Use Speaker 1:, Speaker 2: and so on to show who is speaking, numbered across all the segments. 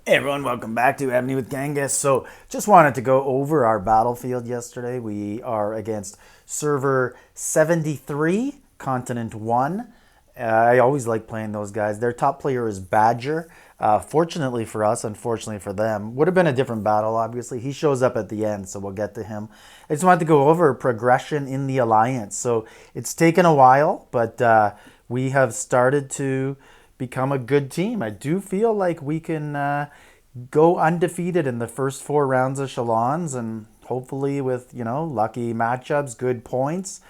Speaker 1: Hey everyone, welcome back to Evony with Genghis. So, just wanted to go over our battlefield yesterday. We are against server 73, continent 1. I always like playing those guys. Their top player is Badger. Fortunately for us, unfortunately for them, would have been a different battle, obviously. He shows up at the end, so we'll get to him. I just wanted to go over progression in the alliance. So, it's taken a while, but we have started to become a good team. I do feel like we can go undefeated in the first 4 rounds of Shalons, and hopefully with lucky matchups, good points,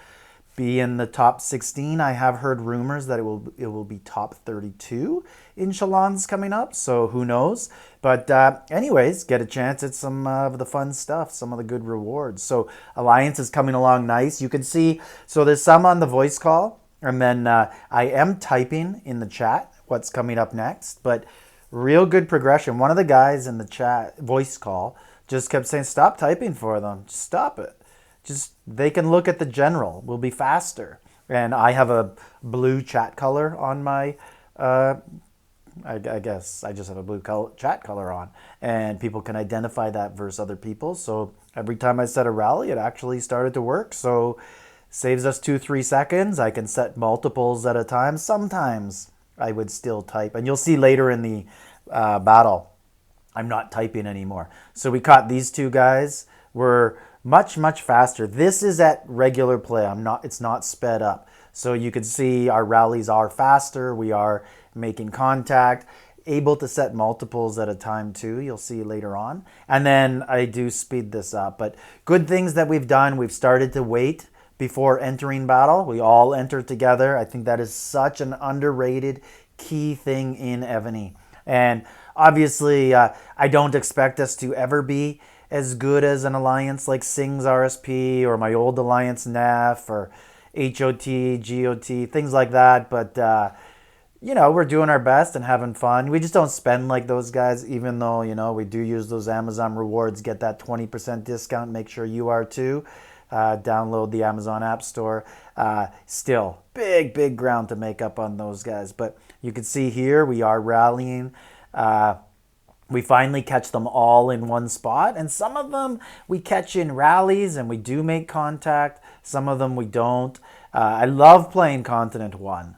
Speaker 1: be in the top 16. I have heard rumors that it will be top 32 in Shalons coming up, so who knows? But anyways, get a chance at some of the fun stuff, some of the good rewards. So Alliance is coming along nice. You can see, so there's some on the voice call, and then I am typing in the chat what's coming up next, but real good progression. One of the guys in the chat voice call just kept saying, "Stop typing for them. Just stop it. Just they can look at the general. We'll be faster." And I have a blue chat color on my. I guess I just have a blue chat color on, and people can identify that versus other people. So every time I set a rally, it actually started to work. So saves us 2-3 seconds. I can set multiples at a time. Sometimes I would still type, and you'll see later in the battle, I'm not typing anymore. So we caught these two guys. We're much faster. This is at regular play. It's not sped up. So you can see our rallies are faster. We are making contact, able to set multiples at a time too. You'll see later on. And then I do speed this up. But good things that we've done. We've started to wait before entering battle. We all enter together. I think that is such an underrated key thing in Evony. And obviously, I don't expect us to ever be as good as an alliance like Sing's RSP or my old alliance NEF or HOT, GOT, things like that. But, we're doing our best and having fun. We just don't spend like those guys, even though, we do use those Amazon rewards, get that 20% discount. Make sure you are too. Download the Amazon App Store. Still, big ground to make up on those guys. But you can see here we are rallying. We finally catch them all in one spot. And some of them we catch in rallies and we do make contact. Some of them we don't. I love playing Continent 1.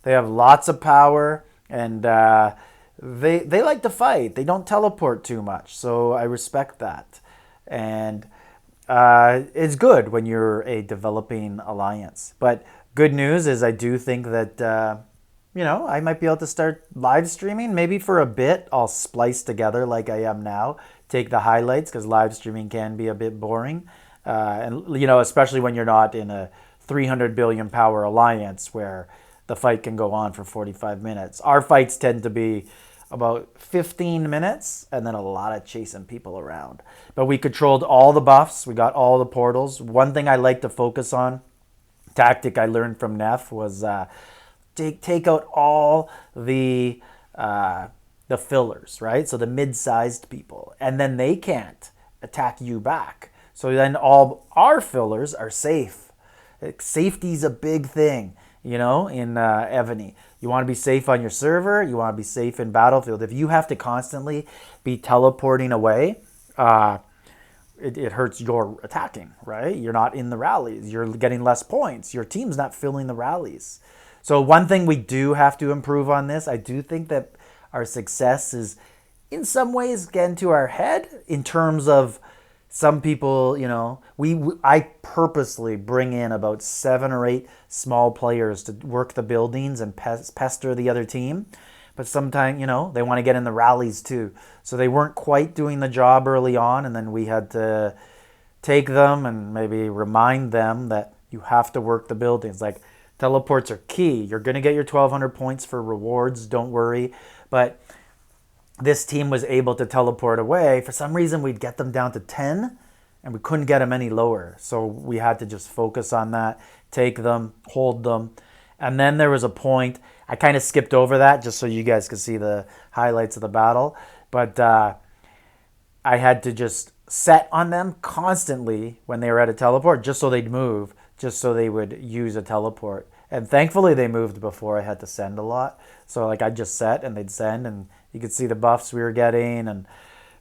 Speaker 1: They have lots of power and they like to fight. They don't teleport too much. So I respect that. And it's good when you're a developing alliance. But good news is I do think that, I might be able to start live streaming. Maybe for a bit, I'll splice together like I am now, take the highlights because live streaming can be a bit boring. Especially when you're not in a 300 billion power alliance where the fight can go on for 45 minutes. Our fights tend to be about 15 minutes and then a lot of chasing people around. But we controlled all the buffs. We got all the portals. One thing I like to focus on, tactic I learned from Neff, was take out all the fillers, right? So the mid-sized people. And then they can't attack you back. So then all our fillers are safe. Safety's a big thing, in Evony. You want to be safe on your server. You want to be safe in Battlefield. If you have to constantly be teleporting away, it hurts your attacking, right? You're not in the rallies. You're getting less points. Your team's not filling the rallies. So one thing we do have to improve on this, I do think that our success is in some ways getting to our head in terms of some people, I purposely bring in about 7 or 8 small players to work the buildings and pester the other team. But sometimes, they want to get in the rallies too. So they weren't quite doing the job early on, and then we had to take them and maybe remind them that you have to work the buildings. Like, teleports are key. You're going to get your 1,200 points for rewards, don't worry. But this team was able to teleport away. For some reason, we'd get them down to 10, and we couldn't get them any lower. So we had to just focus on that, take them, hold them. And then there was a point, I kind of skipped over that just so you guys could see the highlights of the battle. But I had to just set on them constantly when they were at a teleport, just so they'd move, just so they would use a teleport. And thankfully they moved before I had to send a lot. So like I'd just set and they'd send, and you could see the buffs we were getting, and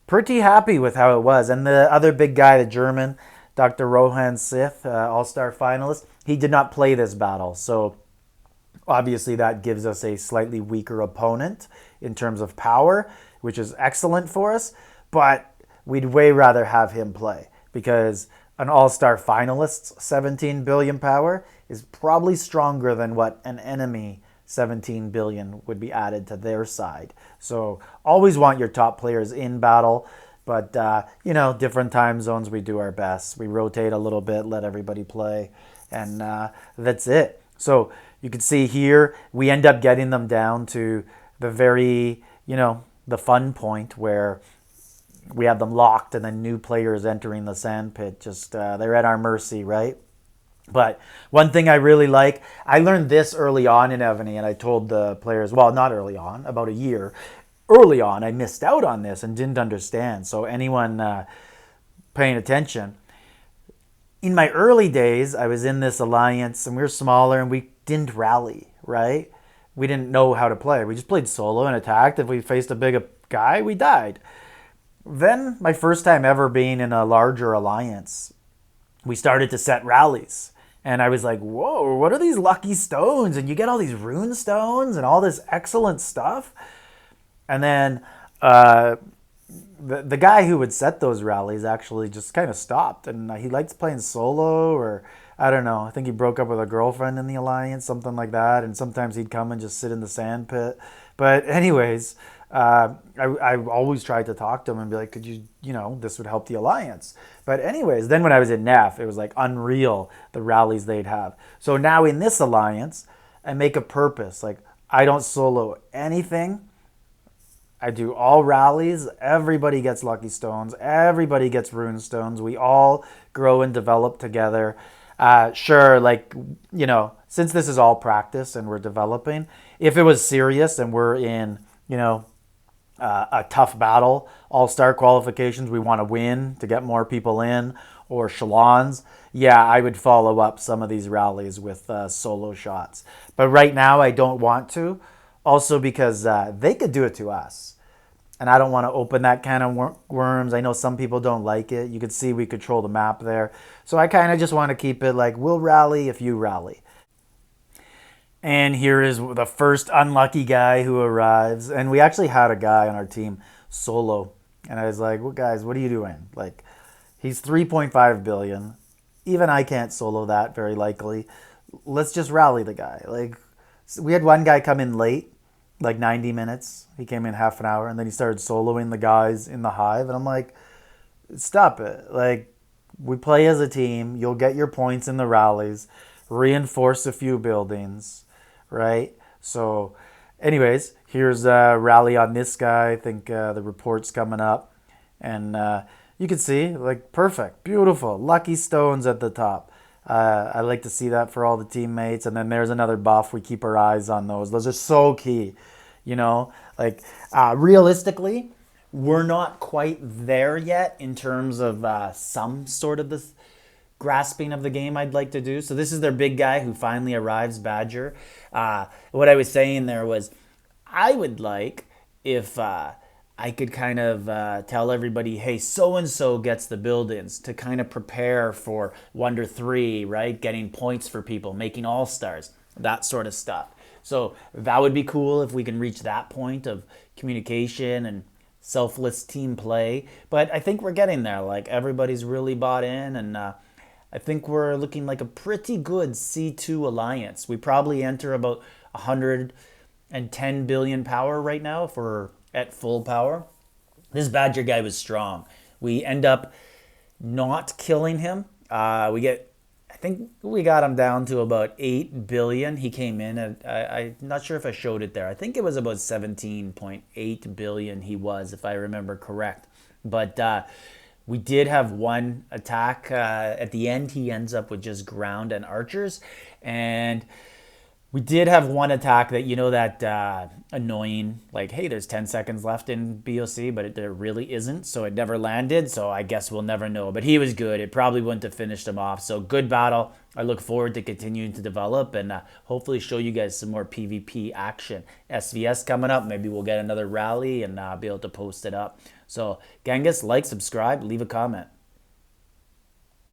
Speaker 1: pretty happy with how it was. And the other big guy, the German, Dr. Rohan Sith, All-Star finalist, he did not play this battle. So obviously that gives us a slightly weaker opponent in terms of power, which is excellent for us. But we'd way rather have him play, because an all-star finalist's 17 billion power is probably stronger than what an enemy 17 billion would be added to their side. So always want your top players in battle. But, different time zones, we do our best. We rotate a little bit, let everybody play, and that's it. So you can see here, we end up getting them down to the very, the fun point where we have them locked, and then new players entering the sandpit, just they're at our mercy, right? But one thing I really like, I learned this early on in Evony, and I told the players, well, not early on, about a year. Early on, I missed out on this and didn't understand. So anyone paying attention, in my early days, I was in this alliance, and we were smaller, and we didn't rally, right? We didn't know how to play. We just played solo and attacked. If we faced a big guy, we died. Then, my first time ever being in a larger alliance, we started to set rallies. And I was like, whoa, what are these lucky stones? And you get all these rune stones and all this excellent stuff. And then the guy who would set those rallies actually just kind of stopped. And he liked playing solo, or I don't know. I think he broke up with a girlfriend in the alliance, something like that. And sometimes he'd come and just sit in the sand pit. But anyways, I always tried to talk to him and be like, could you, this would help the alliance. But anyways, then when I was in NEF, it was like unreal, the rallies they'd have. So now in this alliance, I make a purpose. Like, I don't solo anything. I do all rallies. Everybody gets lucky stones. Everybody gets rune stones. We all grow and develop together. Sure, since this is all practice and we're developing, if it was serious and we're in, a tough battle, all-star qualifications, we want to win to get more people in, or Shalons, I would follow up some of these rallies with solo shots. But right now I don't want to, also because they could do it to us. And I don't want to open that can of worms. I know some people don't like it. You could see we control the map there. So I kind of just want to keep it like, we'll rally if you rally. And here is the first unlucky guy who arrives. And we actually had a guy on our team solo. And I was like, well, guys, what are you doing? Like, he's 3.5 billion. Even I can't solo that very likely. Let's just rally the guy. Like, we had one guy come in late, like 90 minutes. He came in half an hour, and then he started soloing the guys in the hive. And I'm like, stop it. Like, we play as a team. You'll get your points in the rallies. Reinforce a few buildings. Right? So anyways, here's a rally on this guy. I think the report's coming up. And you can see, like, perfect, beautiful, lucky stones at the top. I like to see that for all the teammates. And then there's another buff. We keep our eyes on those. Those are so key. Realistically, we're not quite there yet in terms of some sort of this grasping of the game I'd like to do. So this is their big guy who finally arrives, Badger. What I was saying there was, I would like if I could kind of tell everybody, hey, so-and-so gets the build-ins, to kind of prepare for Wonder 3, right? Getting points for people, making all-stars, that sort of stuff. So that would be cool if we can reach that point of communication and selfless team play. But I think we're getting there. Like, everybody's really bought in, and I think we're looking like a pretty good C2 alliance. We probably enter about 110 billion power right now if we're at full power. This Badger guy was strong. We end up not killing him. I think we got him down to about 8 billion. He came in at, I'm not sure if I showed it there. I think it was about 17.8 billion he was, if I remember correct. But we did have one attack. At the end, he ends up with just ground and archers. And We did have one attack that, that annoying, like, hey, there's 10 seconds left in BOC, but there really isn't, so it never landed, so I guess we'll never know. But he was good. It probably wouldn't have finished him off. So good battle. I look forward to continuing to develop and hopefully show you guys some more PvP action. SVS coming up. Maybe we'll get another rally and be able to post it up. So, Genghis, like, subscribe, leave a comment.